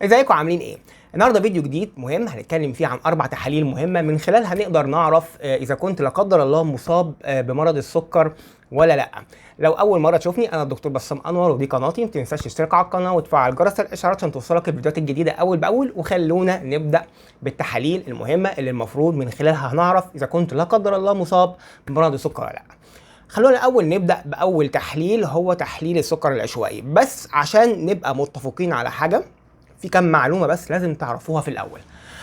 ازيكم عاملين ايه؟ النهارده فيديو جديد مهم هنتكلم فيه عن 4 تحاليل مهمه من خلالها نقدر نعرف اذا كنت لا قدر الله مصاب بمرض السكر ولا لا. لو اول مره تشوفني انا الدكتور بسام انور ودي قناتي، ما تنساش تشترك على القناه وتفعل جرس الاشعارات عشان توصلك الفيديوهات الجديده اول باول. وخلونا نبدا بالتحاليل المهمه اللي المفروض من خلالها هنعرف اذا كنت لا قدر الله مصاب بمرض السكر ولا لا. خلونا الاول نبدا باول تحليل، هو تحليل السكر العشوائي. بس عشان نبقى متفقين على حاجه، في كام معلومه بس لازم تعرفوها في الاول.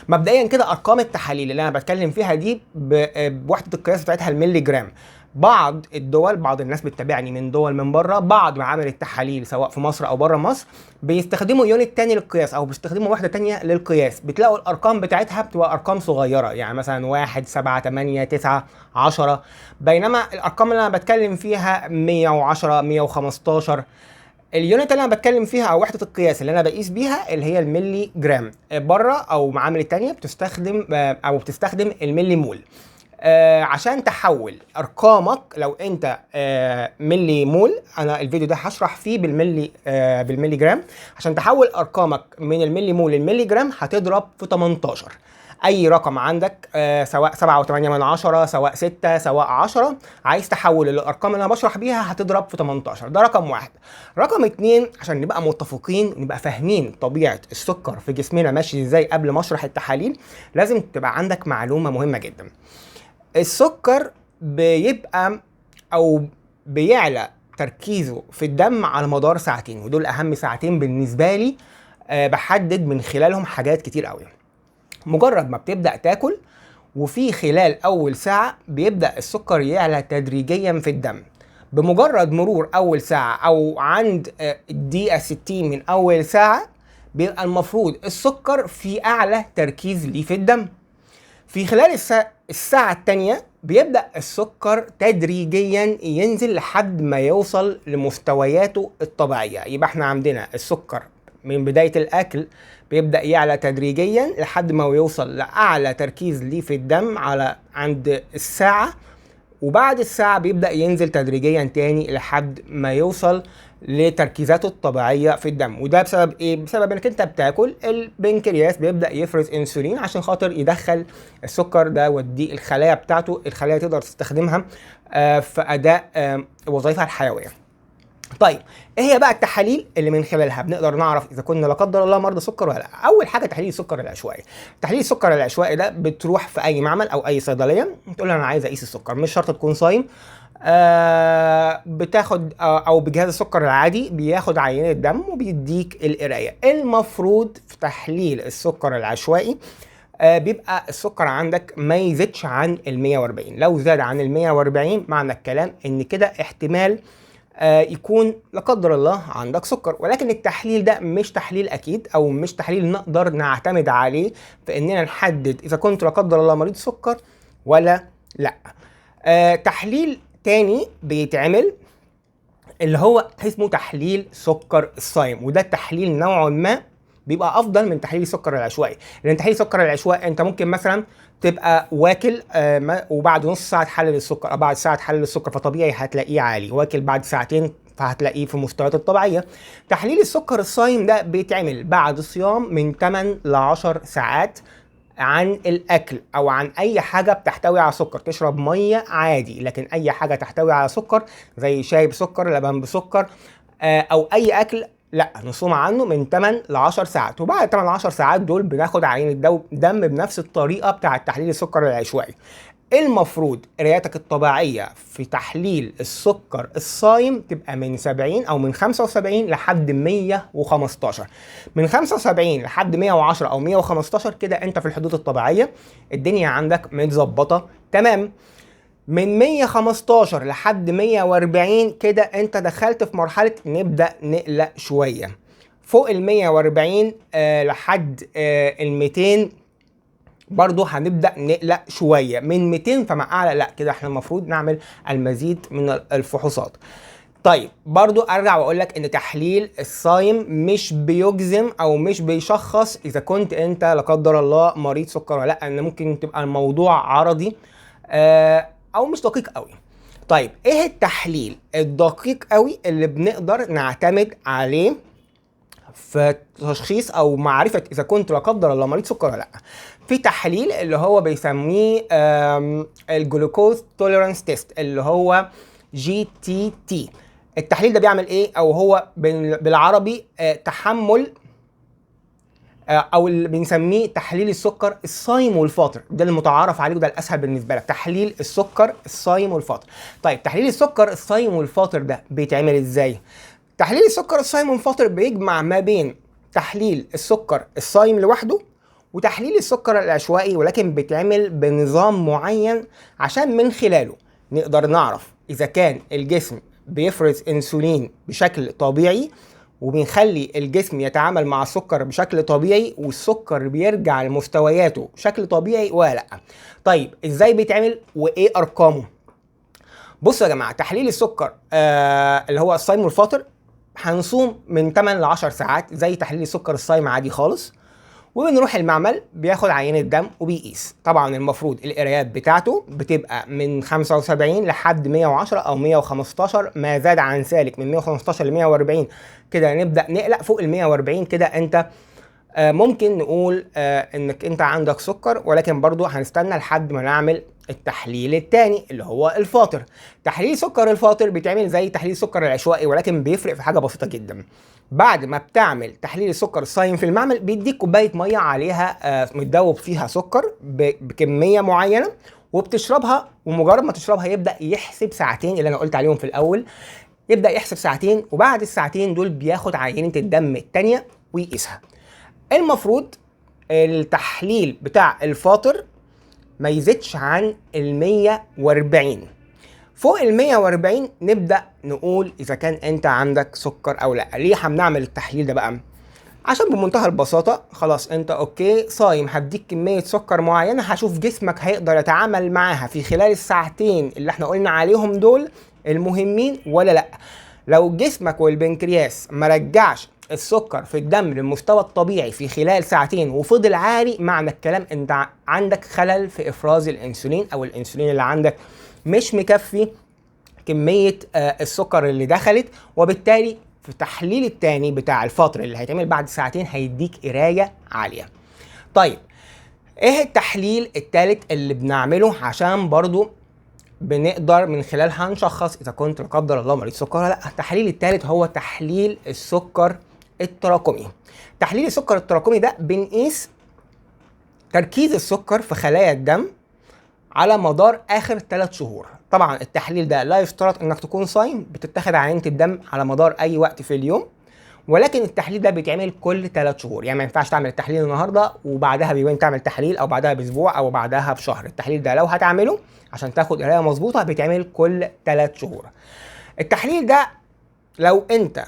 مبدئيا كده ارقام التحاليل اللي انا بتكلم فيها دي بوحده القياس بتاعتها الملي جرام. بعض الدول، بعض الناس بتتابعني من دول من بره، بعض معامل التحاليل سواء في مصر او بره مصر بيستخدموا يونت تاني للقياس او بيستخدموا وحده تانيه للقياس. بتلاقوا الارقام بتاعتها بتبقى ارقام صغيره، يعني مثلا 1 7 8 9 10، بينما الارقام اللي انا بتكلم فيها 110 115. اليونت اللي انا بتكلم فيها او وحده القياس اللي انا بقيس بيها اللي هي الملي جرام. بره او معامل التانية بتستخدم او بتستخدم الملي مول. عشان تحول ارقامك، لو انت ملي مول، انا الفيديو ده هشرح فيه بالملي جرام. عشان تحول ارقامك من الملي مول للملي جرام هتضرب في 18. اي رقم عندك سواء 7.8 سواء 6 سواء 10، عايز تحول الارقام اللي انا بشرح بيها هتضرب في 18. ده رقم واحد. رقم اتنين، عشان نبقى متفقين ونبقى فاهمين طبيعه السكر في جسمنا ماشي ازاي قبل ما اشرح التحاليل، لازم تبقى عندك معلومه مهمه جدا. السكر بيبقى او بيعلى تركيزه في الدم على مدار ساعتين، ودول اهم ساعتين بالنسبه لي. بحدد من خلالهم حاجات كتير قوي. مجرد ما بتبدأ تاكل وفي خلال أول ساعة بيبدأ السكر يعلى تدريجيا في الدم. بمجرد مرور أول ساعة أو عند الدقيقة 60 من أول ساعة بيبقى المفروض السكر في أعلى تركيز ليه في الدم. في خلال الساعة التانية بيبدأ السكر تدريجيا ينزل لحد ما يوصل لمستوياته الطبيعية. يبقى احنا عندنا السكر من بداية الأكل بيبدأ يعلى تدريجيا لحد ما يوصل لأعلى تركيز ليه في الدم عند الساعة، وبعد الساعة بيبدأ ينزل تدريجيا تاني لحد ما يوصل لتركيزاته الطبيعية في الدم. وده بسبب ايه؟ بسبب انك انت بتاكل، البنكرياس بيبدأ يفرز انسولين عشان خاطر يدخل السكر ده ودي الخلايا بتاعته، الخلايا تقدر تستخدمها في أداء وظائفها الحيوية. طيب ايه هي بقى التحاليل اللي من خلالها بنقدر نعرف اذا كنا لا قدر الله مرضى سكر ولا لا؟ اول حاجه تحليل السكر العشوائي. تحليل السكر العشوائي ده بتروح في اي معمل او اي صيدليه تقول له انا عايز اقيس السكر، مش شرط تكون صايم. بتاخد او بجهاز السكر العادي بياخد عينه دم وبيديك القرايه. المفروض في تحليل السكر العشوائي بيبقى السكر عندك ما يزيدش عن ال 140. لو زاد عن ال 140 معنى الكلام ان كده احتمال يكون لا قدر الله عندك سكر. ولكن التحليل ده مش تحليل اكيد او مش تحليل نقدر نعتمد عليه في اننا نحدد اذا كنت لا قدر الله مريض سكر ولا لا. تحليل تاني بيتعمل اللي هو اسمه تحليل سكر الصايم، وده التحليل نوعا ما بيبقى افضل من تحليل السكر العشوائي. لان تحليل السكر العشوائي انت ممكن مثلا تبقى واكل وبعد نص ساعه تحلل السكر او بعد ساعه تحلل السكر، فطبيعي هتلاقيه عالي. واكل بعد ساعتين فهتلاقيه في مستوياته الطبيعيه. تحليل السكر الصايم ده بيتعمل بعد صيام من 8 ل 10 ساعات عن الاكل او عن اي حاجه بتحتوي على سكر. تشرب ميه عادي، لكن اي حاجه تحتوي على سكر زي شاي بسكر، لبن بسكر، او اي اكل، لا، نصوم عنه من 8 ل 10 ساعات. وبعد 8 ل 10 ساعات دول بناخد عينه دم بنفس الطريقه بتاعه تحليل السكر العشوائي. المفروض قرايتك الطبيعيه في تحليل السكر الصايم تبقى من 70 او من 75 لحد 115. من 75 لحد 110 او 115 كده انت في الحدود الطبيعيه، الدنيا عندك متظبطه تمام. من 115 لحد 140 كده انت دخلت في مرحله نبدا نقلق شويه. فوق ال 140 لحد ال 200 برضو هنبدأ نقلق شوية. من 200 فما أعلى لا، كده احنا المفروض نعمل المزيد من الفحوصات. طيب برضو ارجع واقول لك ان تحليل الصايم مش بيجزم او مش بيشخص اذا كنت انت لا قدر الله مريض سكر ولا لا، ان ممكن تبقى الموضوع عرضي او مش دقيق قوي. طيب ايه التحليل الدقيق قوي اللي بنقدر نعتمد عليه في تشخيص او معرفه اذا كنت لا قدر الله مريض سكر ولا لا. في تحليل اللي هو بيسميه الجلوكوز توليرانس تيست اللي هو GTT. التحليل ده بيعمل ايه؟ او هو بالعربي تحمل او اللي بنسميه تحليل السكر الصايم والفاطر. ده المتعارف عليه وده الاسهل بالنسبه لك، تحليل السكر الصايم والفاطر. طيب تحليل السكر الصايم والفاطر ده بيتعمل ازاي؟ تحليل السكر الصايم والفاطر بيجمع ما بين تحليل السكر الصايم لوحده وتحليل السكر العشوائي، ولكن بيتعمل بنظام معين عشان من خلاله نقدر نعرف اذا كان الجسم بيفرز انسولين بشكل طبيعي وبنخلي الجسم يتعامل مع السكر بشكل طبيعي والسكر بيرجع لمستوياته بشكل طبيعي ولا لا. طيب ازاي بيتعمل وايه ارقامه؟ بصوا يا جماعه، تحليل السكر اللي هو الصايم والفاطر هنصوم من 8 ل 10 ساعات زي تحليل السكر الصايم عادي خالص، وبنروح المعمل بياخد عينة دم وبيقيس. طبعا المفروض القرايات بتاعته بتبقى من 75 لحد 110 او 115، ما زاد عن ذلك من 115 ل 140 كده نبدأ نقلق. فوق ال 140 كده انت ممكن نقول انك انت عندك سكر، ولكن برضو هنستنى لحد ما نعمل التحليل الثاني اللي هو الفاطر. تحليل سكر الفاطر بيتعمل زي تحليل السكر العشوائي، ولكن بيفرق في حاجه بسيطه جدا. بعد ما بتعمل تحليل السكر الصايم في المعمل بيديك كوبايه ميه عليها متدوب فيها سكر بكميه معينه وبتشربها، ومجرد ما تشربها يبدا يحسب ساعتين اللي انا قلت عليهم في الاول. يبدا يحسب ساعتين، وبعد الساعتين دول بياخد عينه الدم الثانيه ويقيسها. المفروض التحليل بتاع الفاطر ما يزيدش عن ال 140. فوق ال 140 نبدأ نقول إذا كان أنت عندك سكر أو لا. ليه هنعمل التحليل ده بقى؟ عشان بمنتهى البساطة خلاص أنت أوكي صايم، هديك كمية سكر معينة، هشوف جسمك هيقدر يتعامل معاها في خلال الساعتين اللي احنا قلنا عليهم دول المهمين ولا لا. لو جسمك والبنكرياس ما رجعش السكر في الدم للمستوى الطبيعي في خلال ساعتين وفضل عالي، معنى الكلام انت عندك خلل في افراز الانسولين، او الانسولين اللي عندك مش مكفي كمية السكر اللي دخلت، وبالتالي في التحليل التاني بتاع الفاطر اللي هيتعمل بعد ساعتين هيديك قراية عالية. طيب ايه التحليل التالت اللي بنعمله عشان برضو بنقدر من خلالها نشخص اذا كنت لا قدر الله مريض سكر ولا لا؟ التحليل الثالث هو تحليل السكر التراكمي. تحليل السكر التراكمي ده بنقيس تركيز السكر في خلايا الدم على مدار اخر 3 شهور. طبعا التحليل ده لا يشترط انك تكون صايم، بتتاخد عينة الدم على مدار اي وقت في اليوم، ولكن التحليل ده بيتعمل كل 3 شهور. يعني ما ينفعش تعمل التحليل النهارده وبعدها بيومين تعمل تحليل، او بعدها باسبوع، او بعدها بشهر. التحليل ده لو هتعمله عشان تاخد قرايه مظبوطه بيتعمل كل 3 شهور. التحليل ده لو انت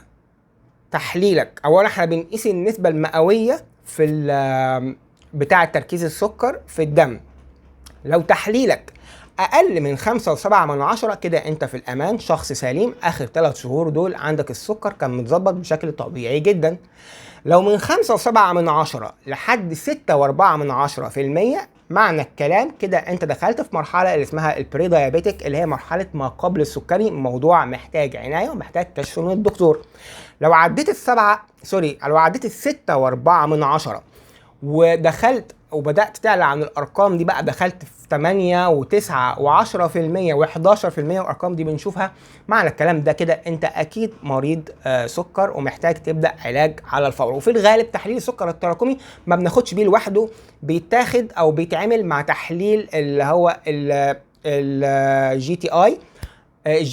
تحليلك اولا احنا بنقيس النسبه المئويه في بتاع تركيز السكر في الدم. لو تحليلك اقل من 5.7 كده انت في الامان، شخص سليم. اخر 3 شهور دول عندك السكر كان متظبط بشكل طبيعي جدا. لو من 5.7 لحد 6.4%، معنى الكلام كده انت دخلت في مرحله اللي اسمها البري دايابيتك، اللي هي مرحله ما قبل السكري. موضوع محتاج عنايه ومحتاج كشف من الدكتور. لو عديت لو عديت 6.4 ودخلت وبدأت تعلى عن الأرقام دي بقى، دخلت في 8 و9 و10% و11%، والأرقام دي بنشوفها، معنى الكلام ده كده أنت أكيد مريض سكر ومحتاج تبدأ علاج على الفور. وفي الغالب تحليل السكر التراكمي ما بناخدش بيه لوحده، بيتاخد أو بيتعمل مع تحليل اللي هو الجي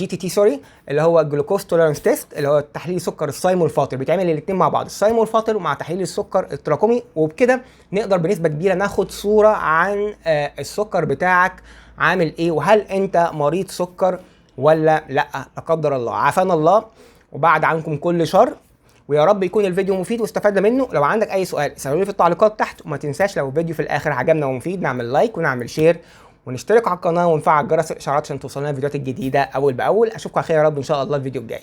تي تي سوري، اللي هو الجلوكوز توليرانس تيست، اللي هو تحليل السكر الصايم والفاطر. بيتعمل الاثنين مع بعض، الصايم والفاطر مع تحليل السكر التراكمي، وبكده نقدر بنسبه كبيره ناخد صوره عن السكر بتاعك عامل ايه، وهل انت مريض سكر ولا لا. لا قدر الله، عافانا الله وبعد عنكم كل شر. ويا رب يكون الفيديو مفيد واستفدنا منه. لو عندك اي سؤال اسالوا لي في التعليقات تحت، وما تنساش لو الفيديو في الاخر عجبنا ومفيد نعمل لايك ونعمل شير ونشترك على القناه ونفعل جرس الاشعارات عشان توصلنا الفيديوهات الجديده اول باول. اشوفكم على خير يا رب ان شاء الله الفيديو الجاي.